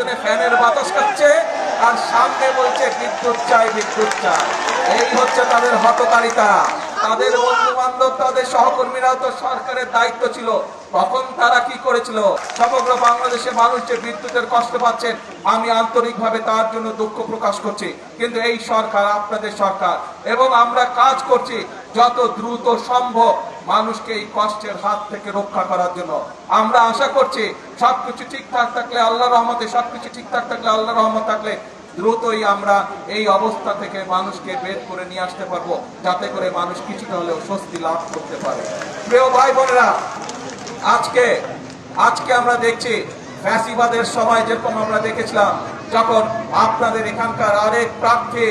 পিছনে ফ্যানের বাতাস খাচ্ছে আর সামনে বলছে বিদ্যুৎ চাই বিদ্যুৎ চাই। এই হচ্ছে তাদের হঠকারিতা। তাদের বন্ধু বান্ধব তাদের সহকর্মীরাও তো সরকারের দায়িত্ব ছিল, তখন তারা কি করেছিল? সমগ্র বাংলাদেশে মানুষ যে বিদ্যুতের কষ্ট পাচ্ছেন, আমি আন্তরিকভাবে তার জন্য দুঃখ প্রকাশ করছি। কিন্তু এই সরকার আপনাদের সরকার, এবং আমরা কাজ করছি যত দ্রুত সম্ভব মানুষকে এই কষ্টের হাত থেকে রক্ষা করার জন্য। আমরা আশা করছি সবকিছু ঠিকঠাক থাকলে আল্লাহর রহমতে, সবকিছু ঠিকঠাক থাকলে আল্লাহর রহমত থাকলে দ্রুতই আমরা এই অবস্থা থেকে মানুষকে বের করে নিয়ে আসতে পারবো, যাতে করে মানুষ কিছুটা হলেও স্বস্তি লাভ করতে পারে। প্রিয় ভাই বোনেরা, আজকে আমরা দেখছি ফ্যাসিবাদের সময় যেরকম আমরা দেখেছিলাম, যখন আপনাদের এখানকার আরেক প্রার্থী,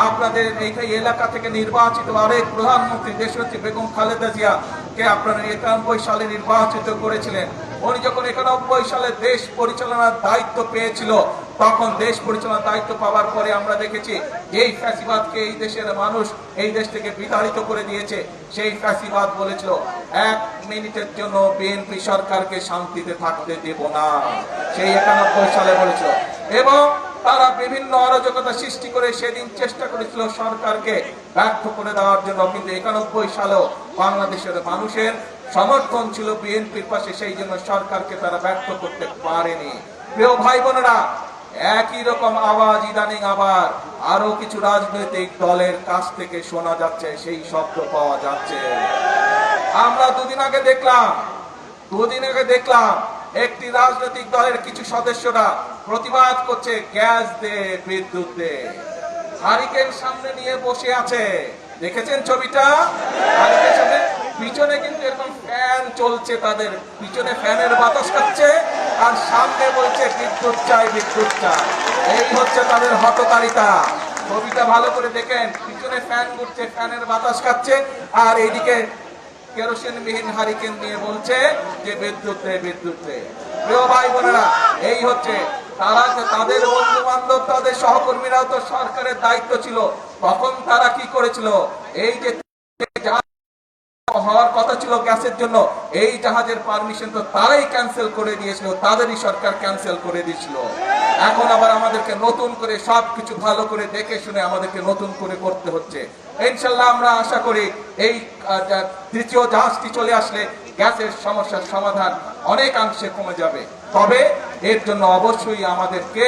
আপনাদের এই এলাকা থেকে নির্বাচিত আরেক প্রধানমন্ত্রী দেশনেত্রী বেগম খালেদা জিয়া কে আপনারা 91 সালে নির্বাচিত করেছিলেন। উনি যখন 91 সালে দেশ পরিচালনার দায়িত্ব পেয়েছিল, তখন দেশ পরিচালনার দায়িত্ব পাওয়ার পরে আমরা দেখেছি যেই ফ্যাসিবাদকে এই দেশের মানুষ এই দেশ থেকে বিতাড়িত করে দিয়েছে, সেই ফ্যাসিবাদ বলেছিল 1 মিনিটের জন্য বিএনপি সরকারকে শান্তিতে থাকতে দেব না, সেই 91 সালে বলেছিল। এবং তারা বিভিন্ন অরাজকতা সৃষ্টি করে সেদিন চেষ্টা করেছিল সরকারকে ব্যর্থ করে দেওয়ার জন্য, কিন্তু 91 সালেও বাংলাদেশের মানুষের সমর্থন ছিল বিএনপির পাশে, সেই জন্য সরকারকে তারা ব্যর্থ করতে পারেনি। প্রিয় ভাই বোনেরা, একই রকম আওয়াজ ইদানিং আবার আরো কিছু রাজনৈতিক দলের কাছ থেকে শোনা যাচ্ছে, সেই শব্দ পাওয়া যাচ্ছে। আমরা দুদিন আগে দেখলাম একটি রাজনৈতিক দলের কিছু সদস্যরা প্রতিবাদ করছে গ্যাস দে বিদ্যুৎ দে, হারিকেন সামনে নিয়ে বসে আছে। দেখেছেন ছবিটা? হারিকেন সামনে, পিছনে কিন্তু এরকম ফ্যান চলছে, তাদের পিছনে ফ্যানের বাতাস খাচ্ছে আর সামনে বলছে বিদ্যুৎ চাই বিদ্যুৎ চাই। এই হচ্ছে তাদের হঠকারিতা। ছবিটা ভালো করে দেখেন, পিছনে ফ্যান ঘুরছে, ফ্যানের বাতাস খাচ্ছে, আর এইদিকে কেরোসিনবিহীন হারিকেন নিয়ে বলছে যে বিদ্যুৎ দে বিদ্যুৎ দে। প্রিয় ভাই বোনেরা, এই হচ্ছে তারা, তাদের বন্ধু বান্ধব তাদের সহকর্মীরাও তো সরকারের দায়িত্ব ছিল, তখন তারা কি করেছিল? এই যে হওয়ার কথা ছিল গ্যাসের জন্য, এই জাহাজের পারমিশন তো তারাই ক্যান্সেল করে দিয়েছিল, তাদেরই সরকার ক্যান্সেল করে দিয়েছিল। এখন আবার আমাদেরকে নতুন করে সবকিছু ভালো করে দেখে শুনে আমাদেরকে নতুন করে করতে হচ্ছে। ইনশাল্লাহ আমরা আশা করি এই তৃতীয় জাহাজটি চলে আসলে গ্যাসের সমস্যার সমাধান অনেকাংশে কমে যাবে। তবে এর জন্য অবশ্যই আমাদেরকে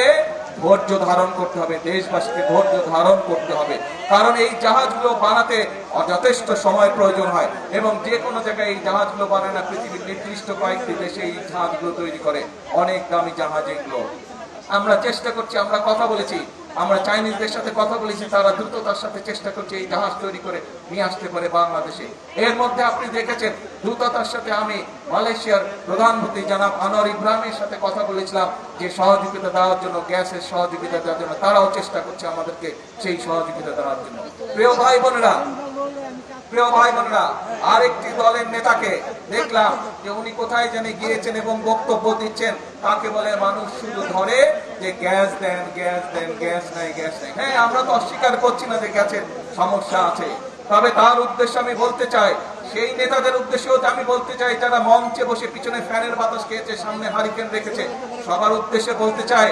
ধৈর্য ধারণ করতে হবে, দেশবাসীকে ধৈর্য ধারণ করতে হবে, কারণ এই জাহাজগুলো বানাতে যথেষ্ট সময় প্রয়োজন হয়, এবং যে কোনো জায়গায় এই জাহাজগুলো বানায় না, পৃথিবীর নির্দিষ্ট কয়েকটি দেশে এই জাহাজগুলো তৈরি করে, অনেক দামি জাহাজ এগুলো। আমরা চেষ্টা করছি, আমরা কথা বলেছি, আমরা চাইনিজদের সাথে কথা বলেছি, তারা দ্রুততার সাথে চেষ্টা করছে এই জাহাজ তৈরি করে নিয়ে আসতে পারে বাংলাদেশে। এর মধ্যে আপনি দেখেছেন দ্রুততার সাথে আমি মালয়েশিয়ার প্রধানমন্ত্রী জনাব আনোয়ার ইব্রাহিমের সাথে কথা বলেছিলাম যে সহযোগিতা দেওয়ার জন্য, গ্যাসের সহযোগিতা দেওয়ার জন্য, তারাও চেষ্টা করছে আমাদেরকে সেই সহযোগিতা দেওয়ার জন্য। প্রিয় ভাই বোনেরা, আরেকটি দলের নেতাকে দেখলাম যে উনি কোথায় জানি গিয়েছেন এবং বক্তব্য দিচ্ছেন, তাকে বলে মানুষ শুধু ধরে যে গ্যাস দেন গ্যাস দেন, গ্যাস নাই গ্যাস নাই। হ্যাঁ, আমরা তো অস্বীকার করছি না যে গ্যাসের সমস্যা আছে, তবে তার উদ্দেশ্যে আমি বলতে চাই, সেই নেতাদের উদ্দেশ্যেও আমি বলতে চাই যারা মঞ্চে বসে পিছনে ফ্যানের বাতাস খেয়েছে, সামনে হারিকেন রেখেছে, সবার উদ্দেশ্যে বলতে চাই,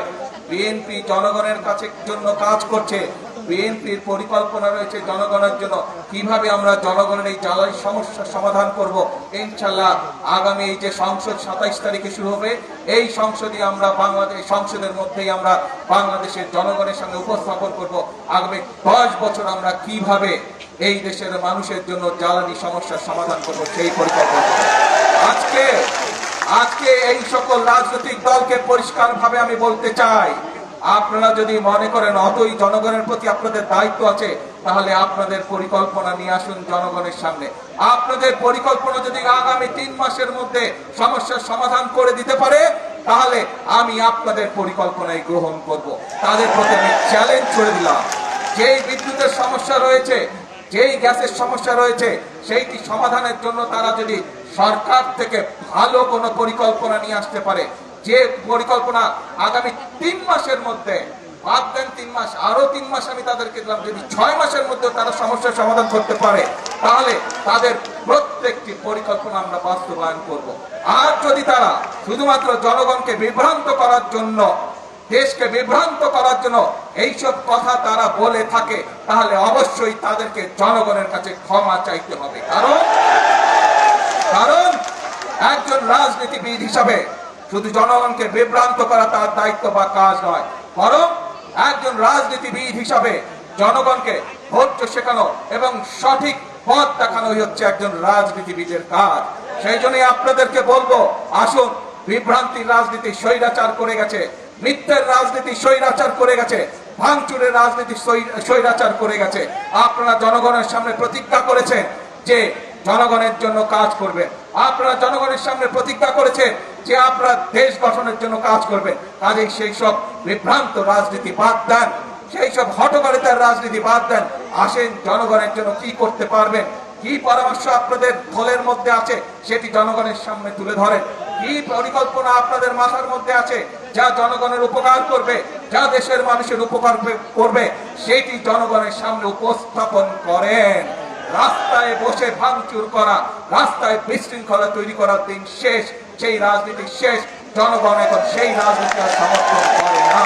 বিএনপি জনগণের কাছে জন্য কাজ করছে, বিএনপির পরিকল্পনা রয়েছে জনগণের জন্য, কিভাবে আমরা জনগণের এই জ্বালানি সমস্যার সমাধান করব। ইনশাল্লাহ আগামী এই যে সংসদ 27 তারিখে শুরু হবে, এই সংসদে আমরা সংসদের মধ্যেই আমরা বাংলাদেশের জনগণের সঙ্গে উপস্থাপন করব আগামী 10 বছর আমরা কিভাবে এই দেশের মানুষের জন্য জ্বালানি সমস্যার সমাধান করব, সেই পরিকল্পনা। আজকে এই সকল রাজনৈতিক দলকে পরিষ্কারভাবে আমি বলতে চাই, আপনারা যদি মনে করেন অতই জনগণের প্রতি আপনাদের দায়িত্ব আছে, তাহলে আপনাদের পরিকল্পনা নিয়ে আসুন জনগণের সামনে। আপনাদের পরিকল্পনা যদি আগামী 3 মাসের মধ্যে সমস্যার সমাধান করে দিতে পারে, তাহলে আমি আপনাদের পরিকল্পনায় গ্রহণ করব। তাদের প্রতি আমি চ্যালেঞ্জ করে দিলাম, যেই বিদ্যুতের সমস্যা রয়েছে, যেই গ্যাসের সমস্যা রয়েছে, সেইটি সমাধানের জন্য তারা যদি সরকার থেকে ভালো কোনো পরিকল্পনা নিয়ে আসতে পারে, যে পরিকল্পনা আগামী 3 মাসের মধ্যে, বাদ দেন 3 মাস, আরো 3 মাস আমি তাদেরকে দিলাম, যদি 6 মাসের মধ্যে তারা সমস্যার সমাধান করতে পারে, তাহলে তাদের প্রত্যেকটি পরিকল্পনা আমরা বাস্তবায়ন করব। আর যদি তারা শুধুমাত্র জনগণকে বিভ্রান্ত করার জন্য দেশকে বিভ্রান্ত করার জন্য এইসব কথা তারা বলে থাকে, তাহলে অবশ্যই তাদেরকে জনগণের কাছে ক্ষমা চাইতে হবে। কারণ একজন রাজনীতিবিদ হিসাবে শুধু জনগণকে বিভ্রান্ত করা তার দায়িত্ব বা কাজ নয়, বরং একজন রাজনীতিবিদ হিসাবে জনগণকে ধৈর্য শেখানো এবং সঠিক পথ দেখানোই হচ্ছে একজন রাজনীতিবিদের কাজ। সেই জন্যই আপনাদেরকে বলবো, আসুন, বিভ্রান্তির রাজনীতি স্বৈরাচার করে গেছে, মিথ্যের রাজনীতি স্বৈরাচার করে গেছে, ভাঙচুরের রাজনীতি স্বৈরাচার করে গেছে। আপনারা জনগণের সামনে প্রতিজ্ঞা করেছেন যে জনগণের জন্য কাজ করবেন, আপনারা জনগণের সামনে প্রতিজ্ঞা করেছেন যে আপনারা দেশ গঠনের জন্য কাজ করবেন। কাজেই সেই সব বিভ্রান্ত রাজনীতি বাদ দেন, সেই সব হঠকারিতার রাজনীতি বাদ দেন। আসেন, জনগণের জন্য কি করতে পারবেন, কি পরামর্শ আপনাদের দলের মধ্যে আছে সেটি জনগণের সামনে তুলে ধরেন। কি পরিকল্পনা আপনাদের মাথার মধ্যে আছে যা জনগণের উপকার করবে, যা দেশের মানুষের উপকার করবে, সেটি জনগণের সামনে উপস্থাপন করেন। রাস্তায় বসে ভাঙচুর করা, রাস্তায় বিশৃঙ্খলা তৈরি করার দিন শেষ, সেই রাজনীতি শেষ। জনগণ এখন সেই রাজনীতি সমর্থন করে না।